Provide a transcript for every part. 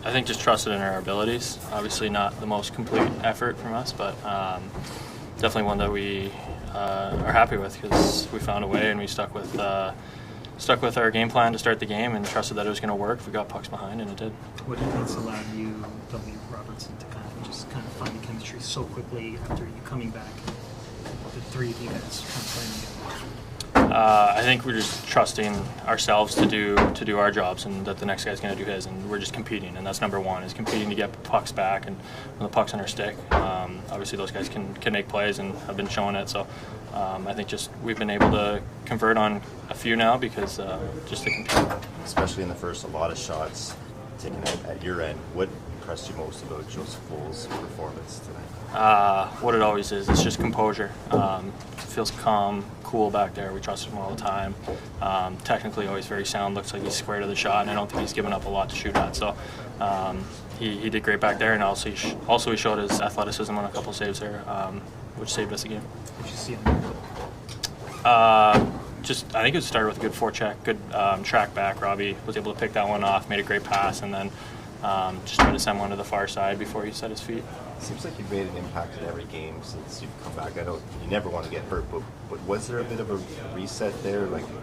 I think just trusted in our abilities. Obviously not the most complete effort from us, but definitely one that we are happy with because we found a way and we stuck with our game plan to start the game and trusted that it was going to work. We got pucks behind and it did. What do you think's allowed you, W. Robertson, to kind of find the chemistry so quickly after you coming back? The three of you guys kind of playing together. I think we're just trusting ourselves to do our jobs, and that the next guy's going to do his, and we're just competing, and that's number one, is competing to get pucks back, and when the puck's on our stick, obviously those guys can make plays and have been showing it. So I think just we've been able to convert on a few now because just to compete. Especially in the first, a lot of shots taken at your end. What impressed you most about Joseph Wool's performance tonight? What it always is, it's just composure. Feels calm, cool back there. We trust him all the time. Technically always very sound, looks like he's square to the shot, and I don't think he's given up a lot to shoot at. So he did great back there, and also he showed his athleticism on a couple saves there, which saved us again. Did you see him? I think it started with a good forecheck, good track back. Robbie was able to pick that one off, made a great pass, and then just tried to send one to the far side before he set his feet. Seems like you've made an impact in every game since you've come back. I know you never want to get hurt, but was there a bit of a reset there? Like, do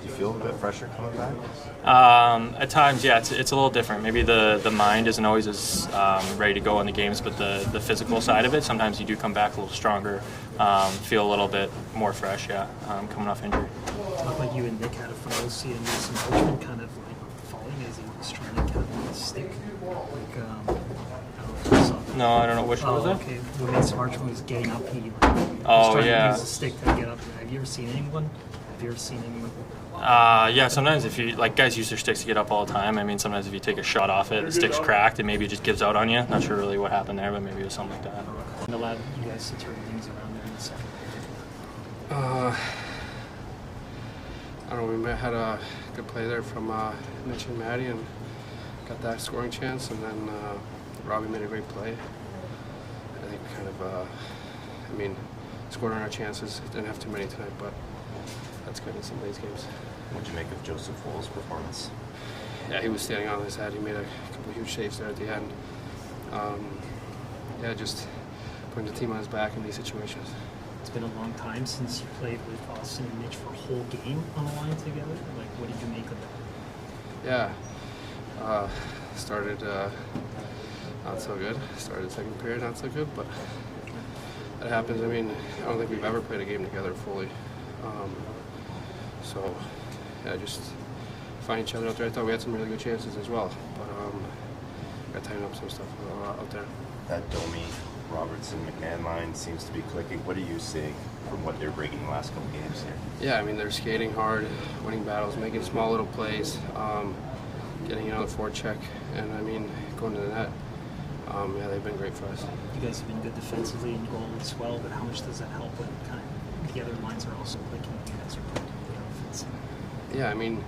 you feel a bit fresher coming back? At times, yeah, it's a little different. Maybe the mind isn't always as ready to go in the games, but the physical side of it, sometimes you do come back a little stronger, feel a little bit more fresh, coming off injury. Looked like you and Nick had a final see and Mason Richmond kind of like falling as he was trying to get on the stick. Like, I don't know if you saw that. No, I don't know which one was that. Okay, when Mason Richmond was getting up, he was trying to use the stick to get up. Have you ever seen anyone? Yeah, sometimes if you, like, guys use their sticks to get up all the time. I mean, sometimes if you take a shot off it, the stick's cracked and maybe it just gives out on you. Not sure really what happened there, but maybe it was something like that. And allowed you guys to turn things around there in the second. I don't know, we had a good play there from Mitch and Maddie and got that scoring chance, and then Robbie made a great play. I think kind of, scored on our chances. Didn't have too many tonight, but that's good in some of these games. What did you make of Joseph Wool's performance? Yeah, he was standing on his head. He made a couple of huge saves there at the end. Just putting the team on his back in these situations. It's been a long time since you played with Austin and Mitch for a whole game on the line together. Like, what did you make of that? Yeah, started not so good. Started the second period not so good, but that happens. I mean, I don't think we've ever played a game together fully. Just find each other out there. I thought we had some really good chances as well, but got to tighten up some stuff out there. That Domi, Robertson, McMahon line seems to be clicking. What are you seeing from what they're bringing the last couple games here? Yeah, I mean, they're skating hard, winning battles, making small little plays, getting another forecheck, and I mean, going to the net. They've been great for us. You guys have been good defensively and goal as well, but how much does that help when kind of the other lines are also clicking? You guys are playing the offense. Yeah, I mean,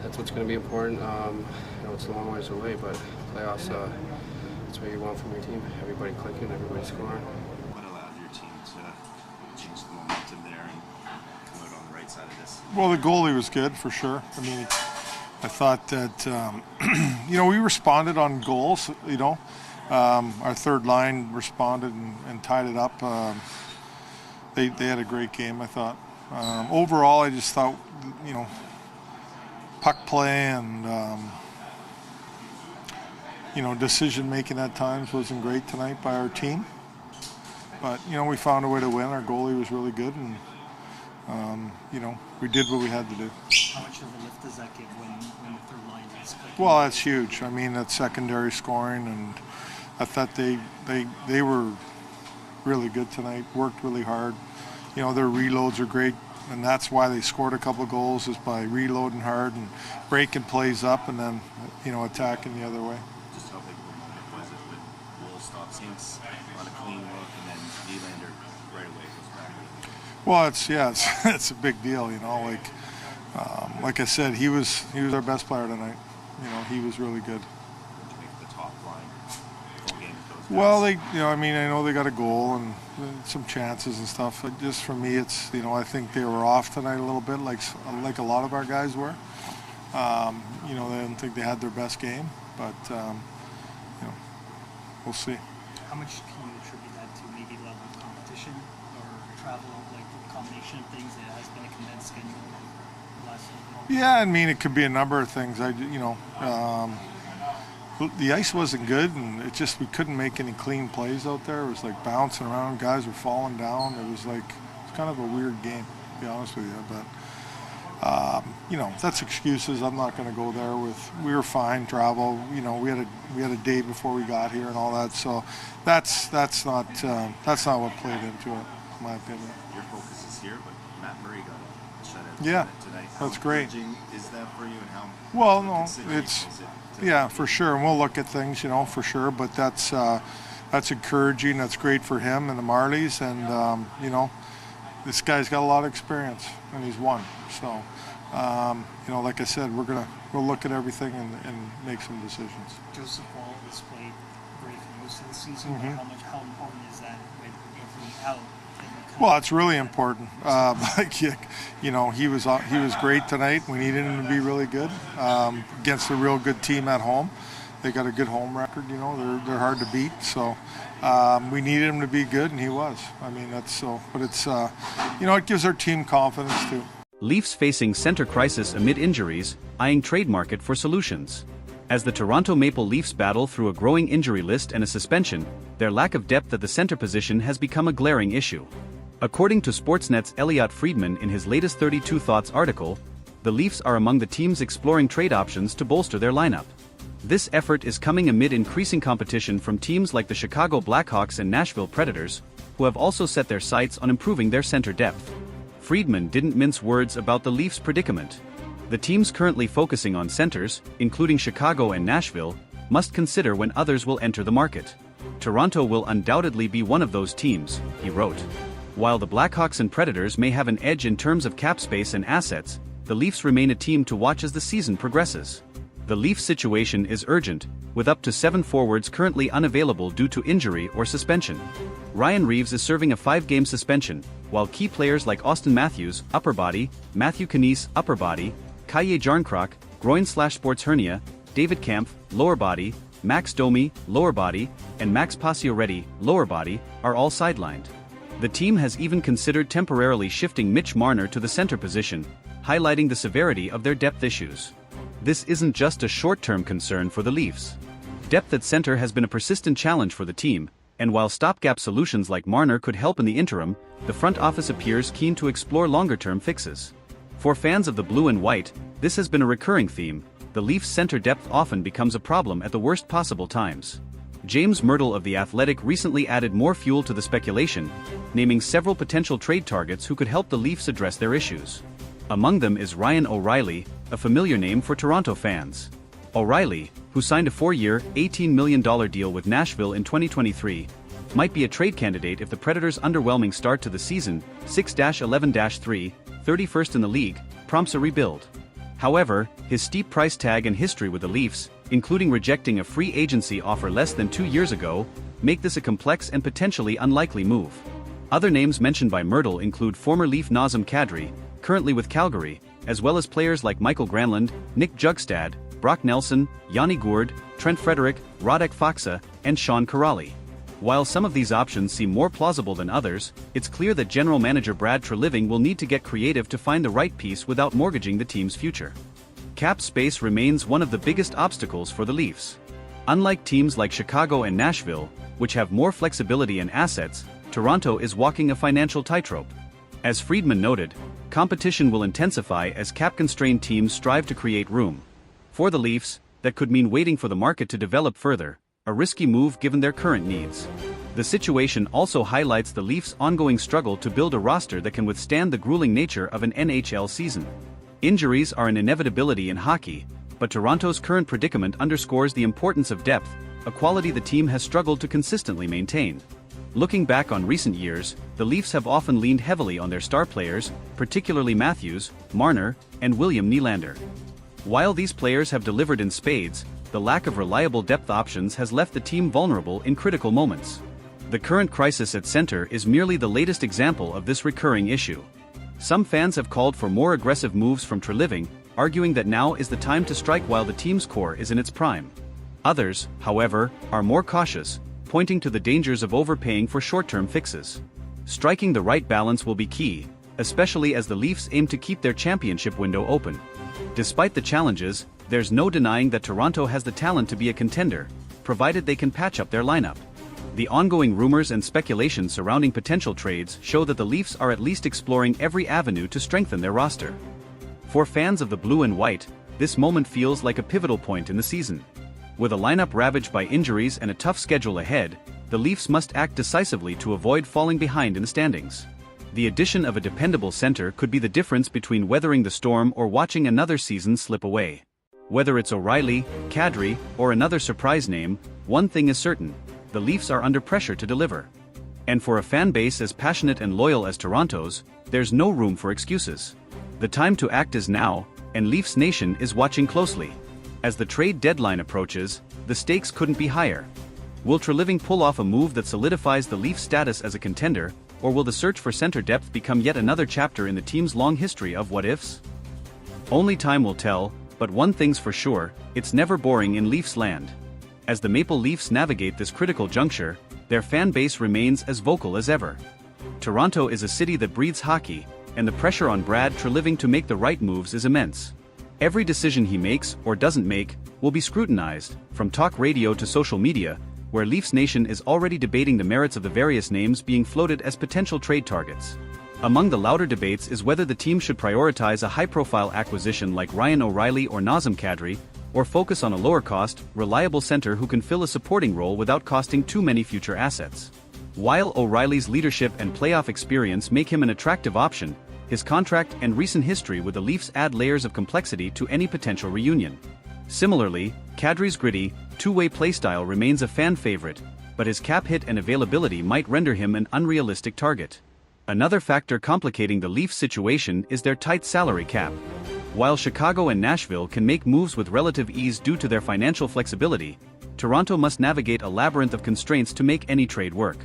that's what's going to be important. It's a long ways away, but playoffs, that's what you want from your team. Everybody clicking, everybody scoring. What allowed your team to change the momentum there and come out on the right side of this? Well, the goalie was good for sure. I mean, I thought that, we responded on goals, our third line responded and tied it up. They had a great game, I thought. Overall, I just thought, puck play and, decision making at times wasn't great tonight by our team. But, we found a way to win. Our goalie was really good, and, we did what we had to do. How much of a lift does that give when the third line is clicking? Well, that's huge. I mean, that's secondary scoring, and I thought they were really good tonight, worked really hard. Their reloads are great, and that's why they scored a couple of goals, is by reloading hard and breaking plays up and then, attacking the other way. Just how big was it with Wool stop sinks on a clean look and then Nylander right away goes back? Well, it's a big deal, like I said, he was our best player tonight. He was really good. What did you make of the top line full game with those guys? Well, I know they got a goal and some chances and stuff. But just for me, it's, I think they were off tonight a little bit, like a lot of our guys were. They didn't think they had their best game. But we'll see. How much can you attribute that to maybe level of competition or travel, like the combination of things that has been a condensed schedule the last little bit? Yeah, I mean, it could be a number of things. The ice wasn't good, and we couldn't make any clean plays out there. It was like bouncing around, guys were falling down. It's kind of a weird game, to be honest with you. But that's excuses. I'm not going to go there with. We were fine, travel. We had a day before we got here and all that. So that's not what played into it, in my opinion. Your focus is here, but Matt Murray got a shutout Yeah, tonight. that's How great. encouraging is that for you, and how? Well, no, considering it's is it to- yeah, for sure, and we'll look at things, for sure. But that's encouraging. That's great for him and the Marlies, and this guy's got a lot of experience, and he's won. So, like I said, we'll look at everything and make some decisions. Joseph Wall has played great for most of the season. Mhm. How important is that with him out? Well, it's really important. He was great tonight. We needed him to be really good against a real good team at home. They got a good home record. They're hard to beat. So we needed him to be good, and he was. I mean, that's so. But it's it gives our team confidence too. Leafs facing center crisis amid injuries, eyeing trade market for solutions. As the Toronto Maple Leafs battle through a growing injury list and a suspension, their lack of depth at the center position has become a glaring issue. According to Sportsnet's Elliotte Friedman in his latest 32 Thoughts article, the Leafs are among the teams exploring trade options to bolster their lineup. This effort is coming amid increasing competition from teams like the Chicago Blackhawks and Nashville Predators, who have also set their sights on improving their center depth. Friedman didn't mince words about the Leafs' predicament. The teams currently focusing on centers, including Chicago and Nashville, must consider when others will enter the market. Toronto will undoubtedly be one of those teams, he wrote. While the Blackhawks and Predators may have an edge in terms of cap space and assets, the Leafs remain a team to watch as the season progresses. The Leafs situation is urgent, with up to 7 forwards currently unavailable due to injury or suspension. Ryan Reeves is serving a 5-game suspension, while key players like Austin Matthews, upper body, Matthew Knies, upper body, Kaye Jarnkrok, groin/sports hernia, David Kampf, lower body, Max Domi, lower body, and Max Pacioretty, lower body, are all sidelined. The team has even considered temporarily shifting Mitch Marner to the center position, highlighting the severity of their depth issues. This isn't just a short-term concern for the Leafs. Depth at center has been a persistent challenge for the team, and while stopgap solutions like Marner could help in the interim, the front office appears keen to explore longer-term fixes. For fans of the blue and white, this has been a recurring theme. The Leafs' center depth often becomes a problem at the worst possible times. James Myrtle of The Athletic recently added more fuel to the speculation, naming several potential trade targets who could help the Leafs address their issues. Among them is Ryan O'Reilly, a familiar name for Toronto fans. O'Reilly, who signed a 4-year, $18 million deal with Nashville in 2023, might be a trade candidate if the Predators' underwhelming start to the season, 6-11-3, 31st in the league, prompts a rebuild. However, his steep price tag and history with the Leafs, including rejecting a free agency offer less than 2 years ago, make this a complex and potentially unlikely move. Other names mentioned by Myrtle include former Leaf Nazem Kadri, currently with Calgary, as well as players like Michael Granlund, Nick Jugstad, Brock Nelson, Yanni Gourde, Trent Frederick, Radek Faksa, and Sean Corrali. While some of these options seem more plausible than others, it's clear that general manager Brad Treliving will need to get creative to find the right piece without mortgaging the team's future. Cap space remains one of the biggest obstacles for the Leafs. Unlike teams like Chicago and Nashville, which have more flexibility and assets, Toronto is walking a financial tightrope. As Friedman noted, competition will intensify as cap-constrained teams strive to create room. For the Leafs, that could mean waiting for the market to develop further, a risky move given their current needs. The situation also highlights the Leafs' ongoing struggle to build a roster that can withstand the grueling nature of an NHL season. Injuries are an inevitability in hockey, but Toronto's current predicament underscores the importance of depth, a quality the team has struggled to consistently maintain. Looking back on recent years, the Leafs have often leaned heavily on their star players, particularly Matthews, Marner, and William Nylander. While these players have delivered in spades, the lack of reliable depth options has left the team vulnerable in critical moments. The current crisis at center is merely the latest example of this recurring issue. Some fans have called for more aggressive moves from Treliving, arguing that now is the time to strike while the team's core is in its prime. Others, however, are more cautious, pointing to the dangers of overpaying for short-term fixes. Striking the right balance will be key, especially as the Leafs aim to keep their championship window open. Despite the challenges, there's no denying that Toronto has the talent to be a contender, provided they can patch up their lineup. The ongoing rumors and speculation surrounding potential trades show that the Leafs are at least exploring every avenue to strengthen their roster. For fans of the blue and white, this moment feels like a pivotal point in the season. With a lineup ravaged by injuries and a tough schedule ahead, the Leafs must act decisively to avoid falling behind in the standings. The addition of a dependable center could be the difference between weathering the storm or watching another season slip away. Whether it's O'Reilly, Kadri, or another surprise name, one thing is certain: the Leafs are under pressure to deliver. And for a fan base as passionate and loyal as Toronto's, there's no room for excuses. The time to act is now, and Leafs Nation is watching closely. As the trade deadline approaches, the stakes couldn't be higher. Will Treliving pull off a move that solidifies the Leafs' status as a contender, or will the search for center depth become yet another chapter in the team's long history of what-ifs? Only time will tell, but one thing's for sure: it's never boring in Leafs land. As the Maple Leafs navigate this critical juncture, their fan base remains as vocal as ever. Toronto is a city that breathes hockey, and the pressure on Brad Treliving to make the right moves is immense. Every decision he makes, or doesn't make, will be scrutinized, from talk radio to social media, where Leafs Nation is already debating the merits of the various names being floated as potential trade targets. Among the louder debates is whether the team should prioritize a high-profile acquisition like Ryan O'Reilly or Nazem Kadri, or focus on a lower-cost, reliable center who can fill a supporting role without costing too many future assets. While O'Reilly's leadership and playoff experience make him an attractive option, his contract and recent history with the Leafs add layers of complexity to any potential reunion. Similarly, Kadri's gritty, two-way playstyle remains a fan favorite, but his cap hit and availability might render him an unrealistic target. Another factor complicating the Leafs situation is their tight salary cap. While Chicago and Nashville can make moves with relative ease due to their financial flexibility, Toronto must navigate a labyrinth of constraints to make any trade work.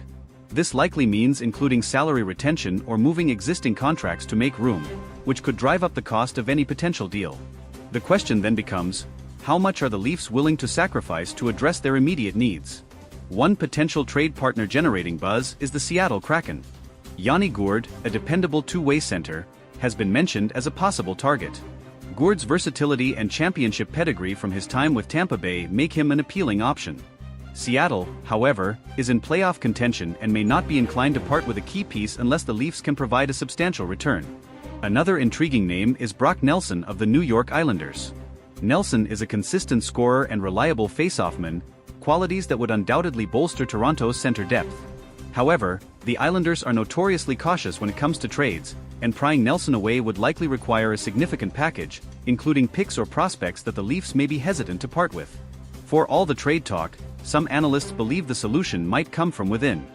This likely means including salary retention or moving existing contracts to make room, which could drive up the cost of any potential deal. The question then becomes, how much are the Leafs willing to sacrifice to address their immediate needs? One potential trade partner generating buzz is the Seattle Kraken. Yanni Gourde, a dependable two-way center, has been mentioned as a possible target. Gourde's versatility and championship pedigree from his time with Tampa Bay make him an appealing option. Seattle, however, is in playoff contention and may not be inclined to part with a key piece unless the Leafs can provide a substantial return. Another intriguing name is Brock Nelson of the New York Islanders. Nelson is a consistent scorer and reliable faceoff-man, qualities that would undoubtedly bolster Toronto's center depth. However, the Islanders are notoriously cautious when it comes to trades, and prying Nelson away would likely require a significant package, including picks or prospects that the Leafs may be hesitant to part with. For all the trade talk, some analysts believe the solution might come from within.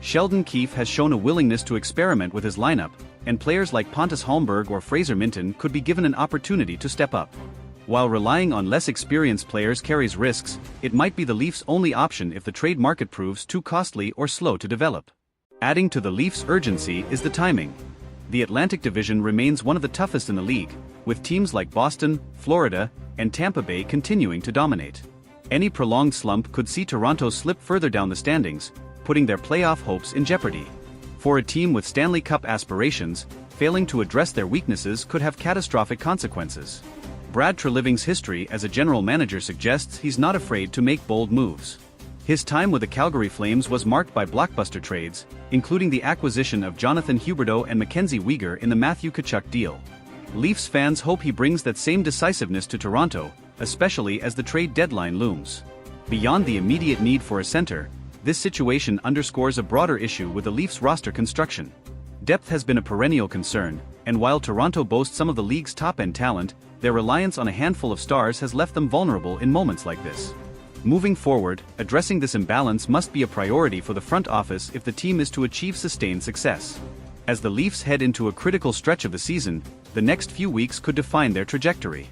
Sheldon Keefe has shown a willingness to experiment with his lineup, and players like Pontus Holmberg or Fraser Minton could be given an opportunity to step up. While relying on less experienced players carries risks, it might be the Leafs' only option if the trade market proves too costly or slow to develop. Adding to the Leafs' urgency is the timing. The Atlantic Division remains one of the toughest in the league, with teams like Boston, Florida, and Tampa Bay continuing to dominate. Any prolonged slump could see Toronto slip further down the standings, putting their playoff hopes in jeopardy. For a team with Stanley Cup aspirations, failing to address their weaknesses could have catastrophic consequences. Brad Treliving's history as a general manager suggests he's not afraid to make bold moves. His time with the Calgary Flames was marked by blockbuster trades, including the acquisition of Jonathan Huberdeau and Mackenzie Weegar in the Matthew Tkachuk deal. Leafs fans hope he brings that same decisiveness to Toronto, especially as the trade deadline looms. Beyond the immediate need for a center, this situation underscores a broader issue with the Leafs roster construction. Depth has been a perennial concern, and while Toronto boasts some of the league's top-end talent, their reliance on a handful of stars has left them vulnerable in moments like this. Moving forward, addressing this imbalance must be a priority for the front office if the team is to achieve sustained success. As the Leafs head into a critical stretch of the season, the next few weeks could define their trajectory.